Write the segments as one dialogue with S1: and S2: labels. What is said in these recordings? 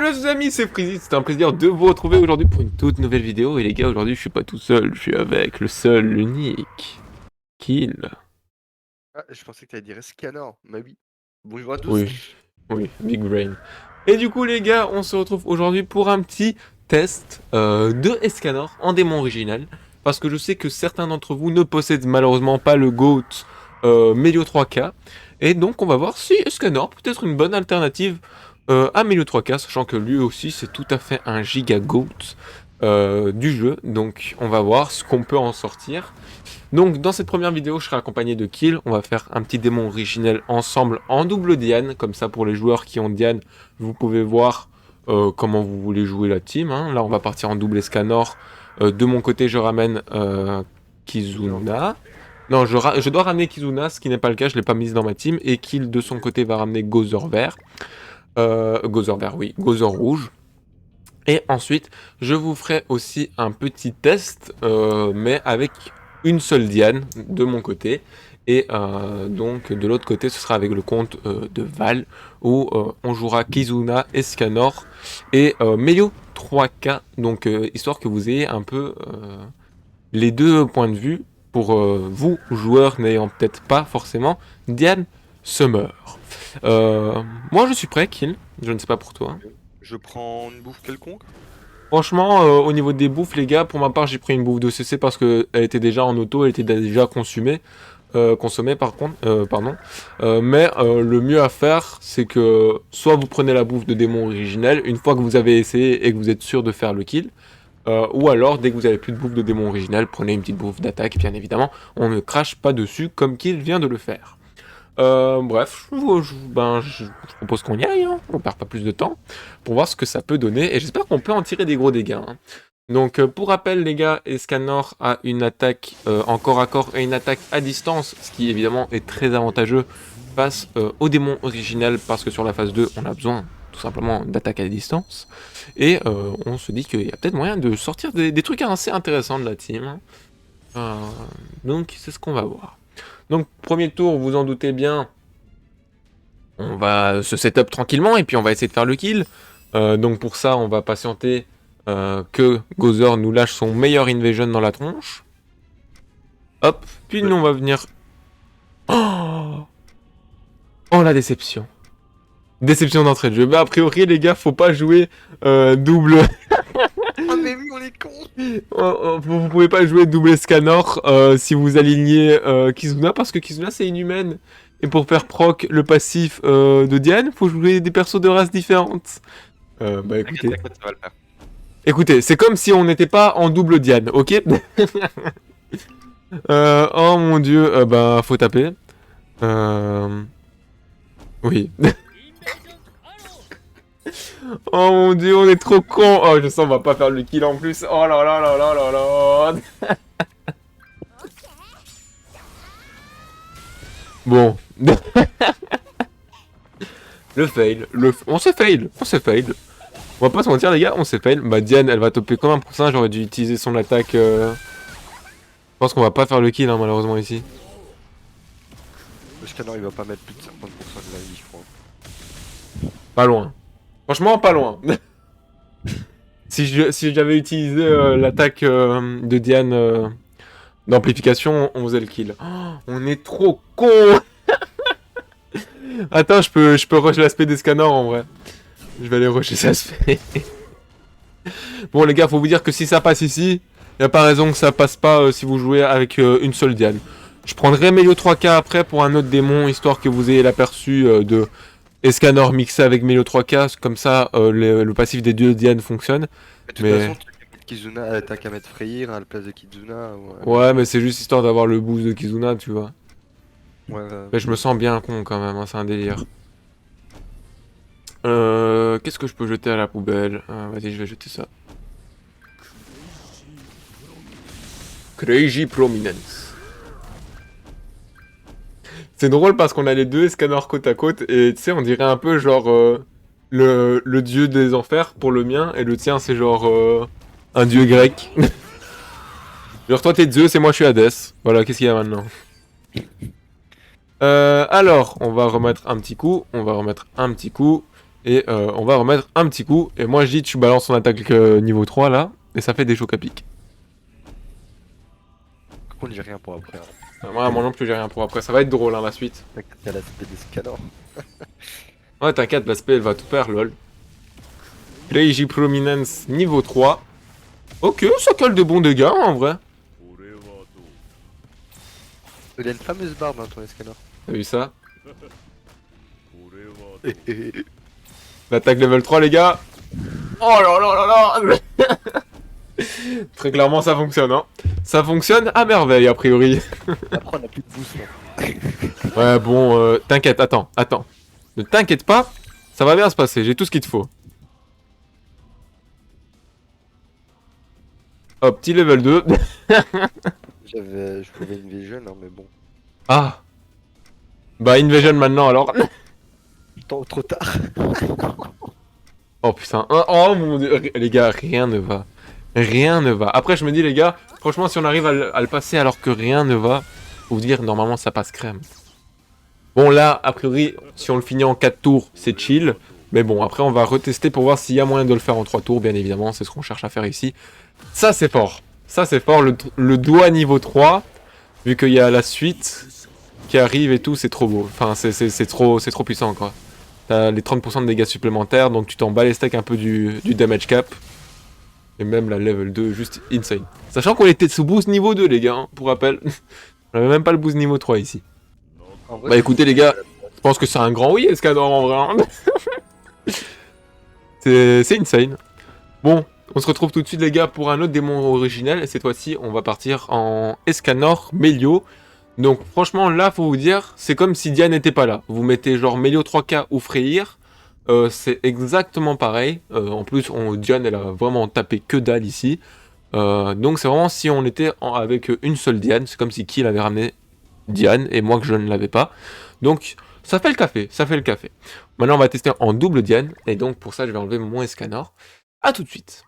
S1: Hello les amis, c'est Freezy, c'est un plaisir de vous retrouver aujourd'hui pour une toute nouvelle vidéo. Et les gars, aujourd'hui je suis pas tout seul, je suis avec le seul, l'unique, Kill.
S2: Ah, je pensais que tu allais dire Scanner, mais oui. Bonjour à tous.
S1: Oui, oui, Big Brain. Et du coup les gars, on se retrouve aujourd'hui pour un petit test de Escanor en démon original. Parce que je sais que certains d'entre vous ne possèdent malheureusement pas le GOAT Melio 3K. Et donc on va voir si Escanor peut être une bonne alternative à Melio 3K, sachant que lui aussi c'est tout à fait un giga GOAT du jeu. Donc on va voir ce qu'on peut en sortir. Donc dans cette première vidéo, je serai accompagné de Kill. On va faire un petit démon originel ensemble en double Diane. Comme ça, pour les joueurs qui ont Diane, vous pouvez voir comment vous voulez jouer la team. Hein. Là, on va partir en double Escanor. De mon côté, je ramène Kizuna. Non, je dois ramener Kizuna, ce qui n'est pas le cas. Je ne l'ai pas mise dans ma team. Et Kill, de son côté, va ramener Gozer vert. Gozer vert, oui. Gozer rouge. Et ensuite, je vous ferai aussi un petit test, mais avec une seule Diane de mon côté. Et donc de l'autre côté, ce sera avec le compte de Val, où on jouera Kizuna, Escanor et Melio 3K. Donc histoire que vous ayez un peu les deux points de vue pour vous, joueurs n'ayant peut-être pas forcément Diane Summer. Moi je suis prêt, Kill. Je ne sais pas pour toi.
S2: Je prends une bouffe quelconque.
S1: Franchement, au niveau des bouffes, les gars, pour ma part, j'ai pris une bouffe de CC parce qu'elle était déjà en auto, elle était déjà consommée par contre, pardon. Mais le mieux à faire, c'est que soit vous prenez la bouffe de démon originel une fois que vous avez essayé et que vous êtes sûr de faire le kill, ou alors dès que vous avez plus de bouffe de démon originel, prenez une petite bouffe d'attaque, bien évidemment. On ne crache pas dessus comme Kill vient de le faire. Bref, je propose qu'on y aille, hein. On perd pas plus de temps, pour voir ce que ça peut donner, et j'espère qu'on peut en tirer des gros dégâts. Hein. Donc pour rappel les gars, Escanor a une attaque en corps à corps et une attaque à distance, ce qui évidemment est très avantageux face au démon originel, parce que sur la phase 2, on a besoin tout simplement d'attaque à distance, et on se dit qu'il y a peut-être moyen de sortir des trucs assez intéressants de la team. Hein. Donc c'est ce qu'on va voir. Donc premier tour, vous en doutez bien, on va se setup tranquillement et puis on va essayer de faire le kill. Donc pour ça, on va patienter que Gozer nous lâche son meilleur invasion dans la tronche. Hop, puis nous on va venir... Oh, oh la déception. Déception d'entrée de jeu. Bah a priori les gars, faut pas jouer double...
S2: Ah mais oui, on est con.
S1: Vous pouvez pas jouer double Scanor si vous alignez Kizuna, parce que Kizuna c'est inhumaine. Et pour faire proc le passif de Diane, faut jouer des persos de races différentes. Bah écoutez.
S2: T'inquiète, ça va le faire.
S1: Écoutez, c'est comme si on n'était pas en double Diane, ok. Oh mon dieu, bah faut taper. Oui. Oh mon dieu, on est trop con. Oh, je sens on va pas faire le kill en plus. Oh là là là là là là. Bon. Le fail. On s'est fail. On s'est fail. On va pas se mentir les gars, on s'est fail. Bah Diane, elle va toper comme un poussin. J'aurais dû utiliser son attaque. Je pense qu'on va pas faire le kill hein, malheureusement ici.
S2: Le Scanner il va pas mettre plus de 50% de la vie, je crois.
S1: Pas loin. Franchement, pas loin. Si j'avais utilisé l'attaque de Diane d'amplification, on faisait le kill. Oh, on est trop con. Attends, je peux rush l'aspect des scanners en vrai. Je vais aller rusher cet aspect. Bon les gars, faut vous dire que si ça passe ici, y a pas raison que ça passe pas si vous jouez avec une seule Diane. Je prendrai Melio 3K après pour un autre démon, histoire que vous ayez l'aperçu de Escanor mixé avec Melio 3K, comme ça le passif des deux Diane fonctionne.
S2: Mais de toute
S1: Mais...
S2: façon, Kizuna, t'as qu'à mettre Freyr à la place de Kizuna.
S1: Ouais, mais c'est juste histoire d'avoir le boost de Kizuna, tu vois.
S2: Ouais,
S1: Mais je me sens bien con quand même, hein, c'est un délire. Qu'est-ce que je peux jeter à la poubelle? Vas-y, je vais jeter ça. Crazy Prominence. C'est drôle parce qu'on a les deux Escanor côte à côte et tu sais, on dirait un peu genre le dieu des enfers pour le mien et le tien c'est genre un dieu grec. Genre toi t'es Zeus et moi je suis Hadès. Voilà, qu'est-ce qu'il y a maintenant? Alors, on va remettre un petit coup, Et on va remettre un petit coup. Et moi je dis tu balances ton attaque niveau 3 là. Et ça fait des chocs à pic.
S2: Par contre, j'ai rien pour après. Hein.
S1: Moi non plus j'ai rien pour après. Ça va être drôle hein, la suite.
S2: T'as l'aspect d'escalor.
S1: Ouais t'inquiète l'aspect elle va tout faire lol. Rage Prominence niveau 3. Ok ça colle de bons dégâts en vrai.
S2: Il a une fameuse barbe hein, ton escalor.
S1: T'as vu ça? L'attaque level 3 les gars. Oh là là là là. Très clairement ça fonctionne hein. Ça fonctionne à merveille a priori.
S2: Après on a plus de boost là.
S1: Ouais bon t'inquiète attends. Ne t'inquiète pas. Ça va bien se passer j'ai tout ce qu'il te faut. Hop petit level 2.
S2: Je pouvais Invasion hein, mais bon.
S1: Ah. Bah Invasion maintenant alors.
S2: Trop tard.
S1: Oh putain, oh mon dieu, les gars, rien ne va. Rien ne va. Après, je me dis, les gars, franchement, si on arrive à le passer alors que rien ne va, faut vous dire, normalement, ça passe crème. Bon, là, a priori, si on le finit en 4 tours, c'est chill. Mais bon, après, on va retester pour voir s'il y a moyen de le faire en 3 tours, bien évidemment. C'est ce qu'on cherche à faire ici. Ça, c'est fort. Ça, c'est fort. Le doigt niveau 3, vu qu'il y a la suite qui arrive et tout, c'est trop beau. Enfin, c'est trop puissant, quoi. T'as les 30% de dégâts supplémentaires, donc tu t'en bats les steaks un peu du damage cap. Et même la level 2, juste insane. Sachant qu'on était sous boost niveau 2, les gars, hein, pour rappel. On avait même pas le boost niveau 3 ici.
S2: En vrai,
S1: Bah écoutez, les gars, je pense que c'est un grand oui, Escanor, en vrai. Hein. C'est insane. Bon, on se retrouve tout de suite, les gars, pour un autre démon originel. Et cette fois-ci, on va partir en Escanor Melio. Donc franchement là faut vous dire, c'est comme si Diane n'était pas là. Vous mettez genre Melio 3K ou Freyr, c'est exactement pareil. En plus Diane elle a vraiment tapé que dalle ici. Donc c'est vraiment si on était avec une seule Diane, c'est comme si Kill avait ramené Diane et moi que je ne l'avais pas. Donc ça fait le café, ça fait le café. Maintenant on va tester en double Diane, et donc pour ça je vais enlever mon Escanor. A tout de suite.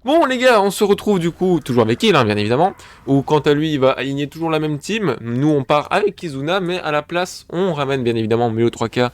S1: Bon les gars, on se retrouve du coup, toujours avec Kill, hein, bien évidemment, où quant à lui, il va aligner toujours la même team. Nous, on part avec Kizuna, mais à la place, on ramène bien évidemment Melo 3K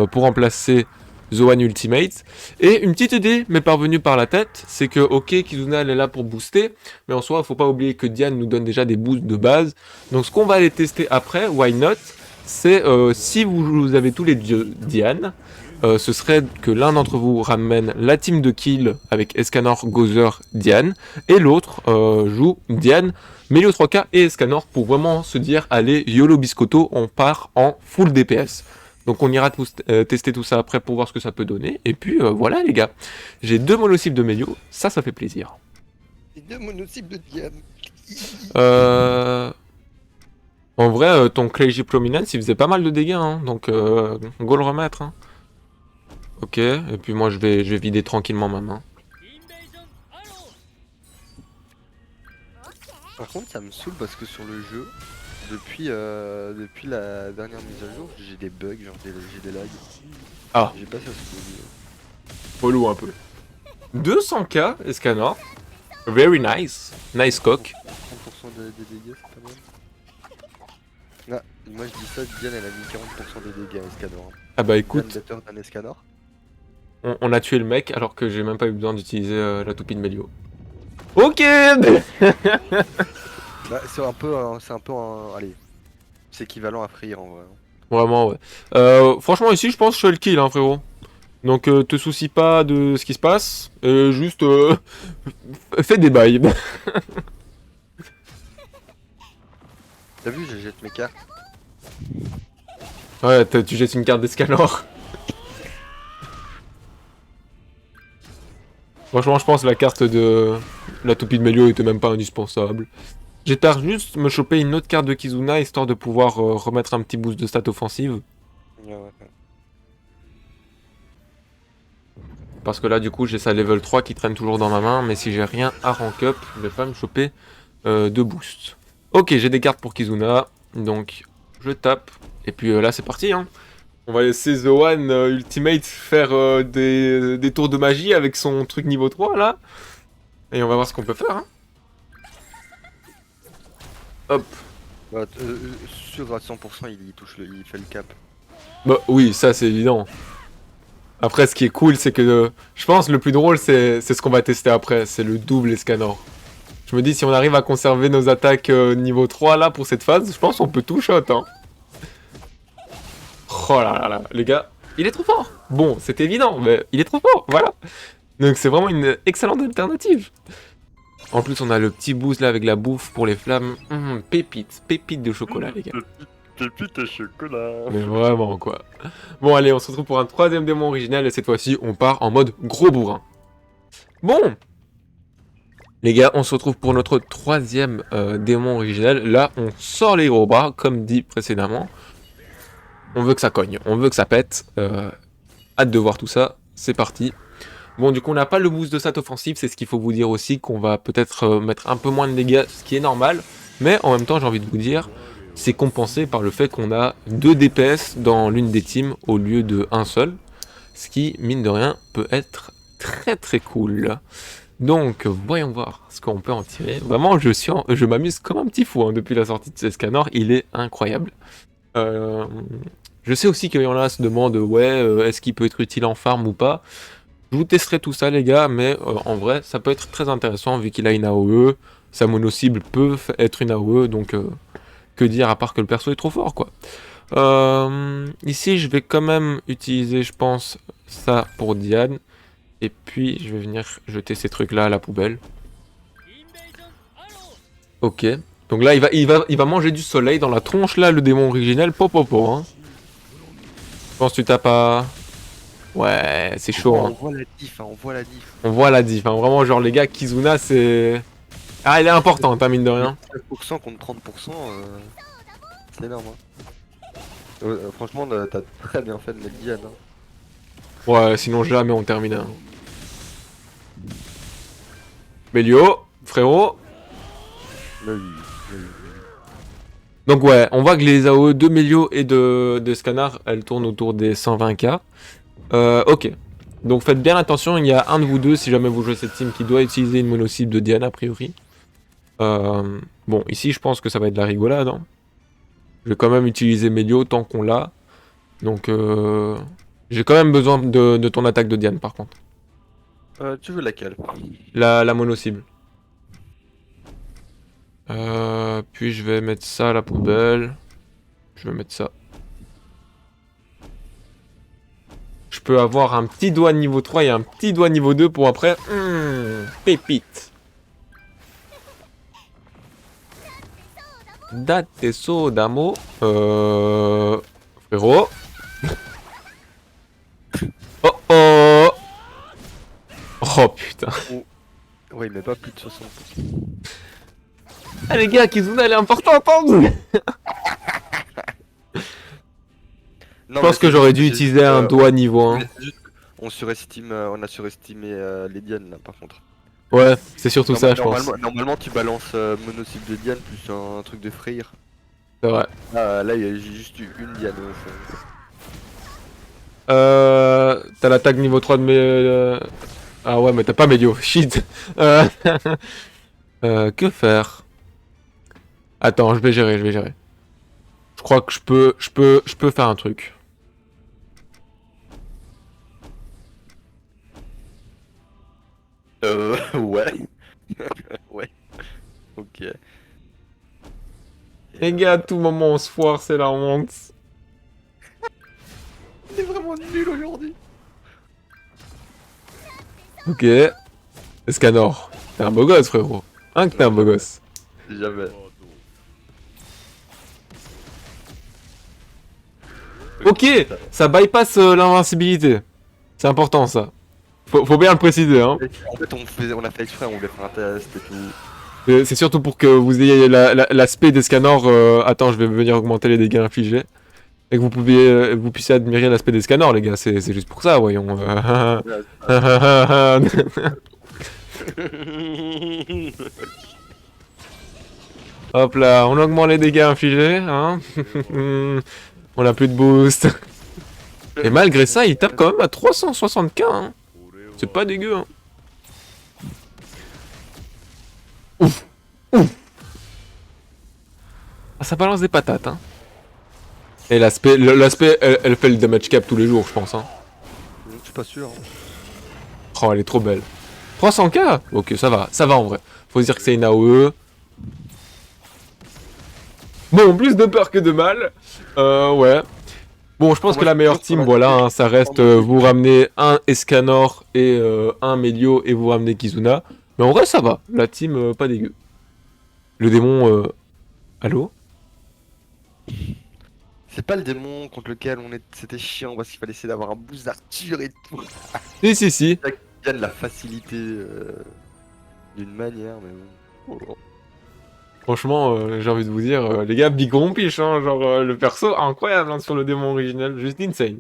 S1: pour remplacer Zoan Ultimate. Et une petite idée m'est parvenue par la tête, c'est que ok, Kizuna elle est là pour booster, mais en soi, faut pas oublier que Diane nous donne déjà des boosts de base. Donc ce qu'on va aller tester après, why not, c'est si vous avez tous les dieux Diane, ce serait que l'un d'entre vous ramène la team de kill avec Escanor, Gozer, Diane, et l'autre joue Diane, Melio 3K et Escanor pour vraiment se dire allez, YOLO Biscotto, on part en full DPS. Donc on ira tester tout ça après pour voir ce que ça peut donner. Et puis voilà les gars, j'ai 2 monocypes de Melio, ça fait plaisir.
S2: Les 2 monocypes de Diane.
S1: En vrai, ton Clergy Prominence il faisait pas mal de dégâts, hein, donc go le remettre. Hein. Ok, et puis moi je vais vider tranquillement ma main.
S2: Par contre, ça me saoule parce que sur le jeu, depuis la dernière mise à jour, j'ai des bugs, genre j'ai des lags.
S1: Ah.
S2: J'ai pas ça ce
S1: Relou un peu. 200k, Escanor. Very nice. Nice cock.
S2: 30% des dégâts, c'est pas mal. Ah, moi je dis ça, Diane elle a mis 40% des dégâts à Escanor.
S1: Ah bah écoute,
S2: Diane d'un Escanor.
S1: on a tué le mec alors que j'ai même pas eu besoin d'utiliser la toupie de Melio. Ok.
S2: Bah, c'est un peu allez, c'est équivalent à Freyr en vrai.
S1: Vraiment ouais. Franchement ici je pense que je fais le kill hein frérot. Donc te soucie pas de ce qui se passe, juste fais des bails.
S2: T'as vu, je jette mes cartes.
S1: Ouais, tu jettes une carte d'Escanor. Franchement je pense que la carte de la toupie de Melio était même pas indispensable. J'étais juste me choper une autre carte de Kizuna histoire de pouvoir remettre un petit boost de stat offensive.
S2: Ouais.
S1: Parce que là du coup j'ai sa level 3 qui traîne toujours dans ma main. Mais si j'ai rien à rank up, je vais pas me choper de boost. Ok, j'ai des cartes pour Kizuna. Donc je tape. Et puis là c'est parti hein. On va laisser Zoan Ultimate faire des tours de magie avec son truc niveau 3 là. Et on va voir ce qu'on peut faire hein. Hop.
S2: Bah, sûr à 100% il touche il fait le cap.
S1: Bah oui, ça c'est évident. Après, ce qui est cool, c'est que je pense le plus drôle, c'est ce qu'on va tester après. C'est le double Escanor. Je me dis, si on arrive à conserver nos attaques niveau 3 là pour cette phase, je pense qu'on peut tout shot. Hein. Oh là là là, les gars, il est trop fort. Bon, c'est évident, mais il est trop fort, voilà. Donc c'est vraiment une excellente alternative. En plus, on a le petit boost là avec la bouffe pour les flammes. Pépite de chocolat, les gars.
S2: Pépite et chocolat.
S1: Mais vraiment, quoi. Bon, allez, on se retrouve pour un troisième démon original et cette fois-ci, on part en mode gros bourrin. Bon, les gars, on se retrouve pour notre troisième démon original. Là, on sort les gros bras, comme dit précédemment. On veut que ça cogne, on veut que ça pète. Hâte de voir tout ça, c'est parti. Bon, du coup, on n'a pas le boost de cette offensive, c'est ce qu'il faut vous dire aussi, qu'on va peut-être mettre un peu moins de dégâts, ce qui est normal. Mais en même temps, j'ai envie de vous dire, c'est compensé par le fait qu'on a 2 DPS dans l'une des teams au lieu de un seul. Ce qui, mine de rien, peut être très très cool. Donc, voyons voir ce qu'on peut en tirer. Vraiment, je m'amuse comme un petit fou hein, depuis la sortie de ce Escanor, il est incroyable. Je sais aussi qu'il y en a qui se demandent, ouais, est-ce qu'il peut être utile en farm ou pas. Je vous testerai tout ça les gars, mais en vrai, ça peut être très intéressant vu qu'il a une AOE. Sa mono-cible peut être une AOE, donc que dire à part que le perso est trop fort quoi. Ici, je vais quand même utiliser, je pense, ça pour Diane. Et puis, je vais venir jeter ces trucs-là à la poubelle. Ok. Donc là, il va manger du soleil dans la tronche, là, le démon originel. Popopo, hein. Je pense que tu tapes à... Ouais, c'est chaud, hein.
S2: On voit la diff, hein, on voit la diff.
S1: On voit la diff, hein. Vraiment, genre, les gars, Kizuna, c'est... Ah, elle est importante, hein, mine de rien.
S2: 9% contre 30%, c'est énorme. Hein. Franchement, t'as très bien fait de mettre Diane. Hein.
S1: Ouais, sinon jamais on termine. Hein. Mélio, frérot. Donc ouais, on voit que les AOE de Mélio et de Scanner, elles tournent autour des 120k. Ok. Donc faites bien attention, il y a un de vous deux, si jamais vous jouez cette team, qui doit utiliser une mono-cible de Diana a priori. Bon, ici je pense que ça va être de la rigolade. Hein. Je vais quand même utiliser Mélio tant qu'on l'a. Donc j'ai quand même besoin de ton attaque de Diane par contre.
S2: Tu veux laquelle?
S1: La mono-cible. Puis je vais mettre ça à la poubelle. Je vais mettre ça. Je peux avoir un petit doigt niveau 3 et un petit doigt niveau 2 pour après. Pépite. Date sodamo. Frérot. Oh oh. Oh putain.
S2: Ouais, il met pas plus de 60%.
S1: Ah les gars, Kizuna elle est importante. Hein. Je pense que j'aurais dû utiliser un doigt niveau 1.
S2: On a surestimé les Diane là par contre.
S1: Ouais, c'est surtout ça je pense.
S2: Normalement tu balances mono-cible de Diane plus un truc de Freyr.
S1: C'est vrai.
S2: Ah, là il y a juste une Diane.
S1: T'as l'attaque niveau 3 de mes... Ah ouais mais t'as pas Mélio, shit. Que faire? Attends, je vais gérer. Je crois que je peux faire un truc.
S2: Ouais. Ouais. Ok.
S1: Les gars, à tout moment on se foire, c'est la honte.
S2: On est vraiment nul aujourd'hui.
S1: Ok. Escanor. T'es un beau gosse, frérot. Hein que t'es un beau gosse.
S2: Jamais.
S1: Ok, ça bypass l'invincibilité. C'est important ça. Faut bien le préciser, hein.
S2: En fait, on a fait exprès, on voulait faire un test et tout.
S1: C'est surtout pour que vous ayez l'aspect des scanners. Attends, je vais venir augmenter les dégâts infligés. Et que vous puissiez admirer l'aspect des scanners, les gars. C'est juste pour ça, voyons. Hop là, on augmente les dégâts infligés, hein. On a plus de boost. Et malgré ça, il tape quand même à 360k, hein. C'est pas dégueu, hein. Ouf. Ah, ça balance des patates, hein. Et l'aspect, elle fait le damage cap tous les jours, je pense, hein.
S2: pas sûr.
S1: Oh, elle est trop belle. 300k. Ok, ça va en vrai. Faut se dire que c'est une AOE. Bon, plus de peur que de mal. Ouais. Bon, je pense
S2: Moi,
S1: que
S2: je
S1: la
S2: suis
S1: meilleure
S2: toujours sur
S1: team,
S2: la
S1: voilà,
S2: télé.
S1: hein, ça reste vous ramenez un Escanor et un Melio et vous ramenez Kizuna. Mais en vrai, ça va. La team, pas dégueu. Le démon, allô?
S2: C'est pas le démon contre lequel c'était chiant parce qu'il fallait essayer d'avoir un boost d'Arthur et tout.
S1: Si.
S2: Ça gagne la facilité d'une manière, mais bon. Oh,
S1: Franchement, j'ai envie de vous dire, les gars, big rompiche, hein, genre le perso incroyable hein, sur le démon original, juste insane.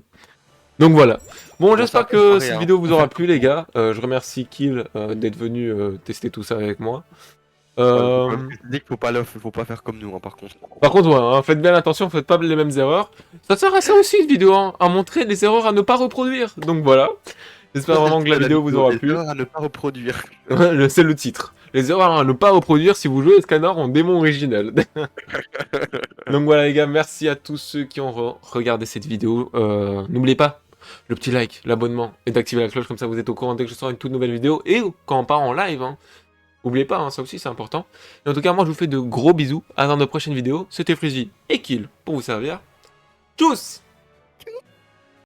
S1: Donc voilà. Bon,
S2: bon, ça
S1: j'espère
S2: reste
S1: que
S2: pareil,
S1: cette
S2: hein.
S1: vidéo vous
S2: On fait
S1: aura
S2: le
S1: plu,
S2: coup,
S1: les
S2: hein.
S1: gars. Je remercie Kill d'être venu tester tout ça avec moi.
S2: Ouais, faut quand même
S1: Euh,
S2: préciser qu'il faut pas faire comme nous, hein, par contre.
S1: Par contre, ouais, hein, faites bien attention, faites pas les mêmes erreurs. Ça sert à ça aussi, une vidéo, hein, à montrer les erreurs à ne pas reproduire. Donc voilà. J'espère
S2: Ça, c'est le
S1: vraiment que
S2: titre
S1: la
S2: de la
S1: vidéo vous aura
S2: les
S1: plu.
S2: erreurs à ne pas reproduire.
S1: C'est le titre. Les erreurs à ne pas reproduire si vous jouez Escanor en démon original. Donc voilà les gars, merci à tous ceux qui ont regardé cette vidéo. N'oubliez pas le petit like, l'abonnement et d'activer la cloche, comme ça vous êtes au courant dès que je sors une toute nouvelle vidéo et quand on part en live. Hein. N'oubliez pas, hein, ça aussi c'est important. Et en tout cas, moi je vous fais de gros bisous. À dans de prochaines vidéos. C'était Freezy et Kill pour vous servir. Tchuss!